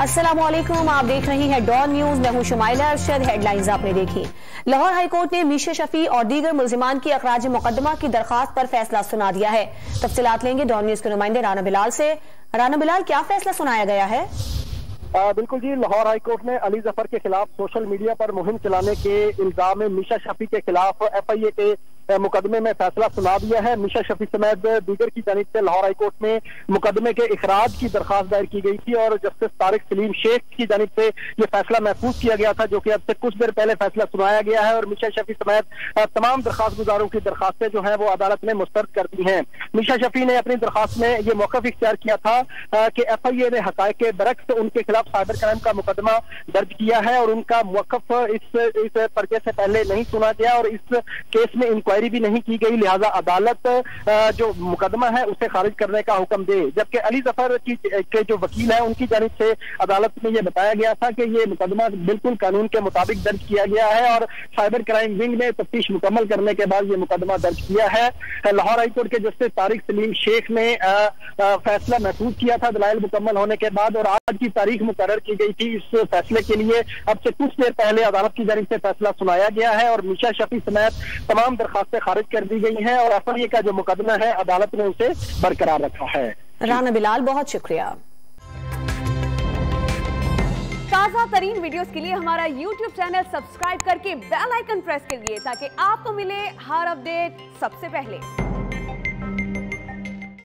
अस्सलामुअलैकुम, आप देख रही हैं डॉन न्यूज। मैं हूं शुमाइला अरशद। हेडलाइंस आपने देखी। लाहौर हाईकोर्ट ने मीशा शफी और दीगर मुल्जिमान की अखराज मुकदमा की दरखास्त पर फैसला सुना दिया है। तफसीलात लेंगे डॉन न्यूज के नुमाइंदे राना बिलाल से। राना बिलाल, क्या फैसला सुनाया गया है? बिल्कुल जी, लाहौर हाईकोर्ट ने अली जफर के खिलाफ सोशल मीडिया पर मुहिम चलाने के इल्जाम में मीशा शफी के खिलाफ FIA के मुकदमे में फैसला सुना दिया है। मीशा शफी समेत दीगर की जानिब से लाहौर हाईकोर्ट में मुकदमे के इखराज की दरखास्त दायर की गई थी और जस्टिस तारिक सलीम शेख की जानिब से ये फैसला महफूज किया गया था, जो कि अब से कुछ देर पहले फैसला सुनाया गया है। और मीशा शफी समेत तमाम दरखास्त गुजारों की दरखास्तें जो है वो अदालत ने मुस्तरद कर दी हैं। मीशा शफी ने अपनी दरखास्त में ये मौक़िफ़ इख्तियार किया था कि FIA ने हक़ाइक़ के बरक्स उनके खिलाफ साइबर क्राइम का मुकदमा दर्ज किया है और उनका मौक़िफ़ इस पर्चे से पहले नहीं सुना गया और इस केस में इंक्वायरी भी नहीं की गई, लिहाजा अदालत जो मुकदमा है उसे खारिज करने का हुक्म दे। जबकि अली जफर के जो वकील है उनकी जानिब से अदालत में यह बताया गया था कि ये मुकदमा बिल्कुल कानून के मुताबिक दर्ज किया गया है और साइबर क्राइम विंग ने तफ्तीश मुकम्मल करने के बाद ये मुकदमा दर्ज किया है। लाहौर हाईकोर्ट के जस्टिस तारिक सलीम शेख ने फैसला महफूज किया था दलाइल मुकम्मल होने के बाद और आज की तारीख मुकर्रर की गई थी इस फैसले के लिए। अब से कुछ देर पहले अदालत की जानिब से फैसला सुनाया गया है और मीशा शफी समेत तमाम दरखास्तें खारिज कर दी गई हैं और FIA का जो मुकदमा है अदालत ने उसे बरकरार रखा है। राना बिलाल, बहुत शुक्रिया। ताज़ा तरीन वीडियोस के लिए हमारा YouTube चैनल सब्सक्राइब करके बेल आइकन प्रेस कीजिए ताकि आपको मिले हर अपडेट सबसे पहले।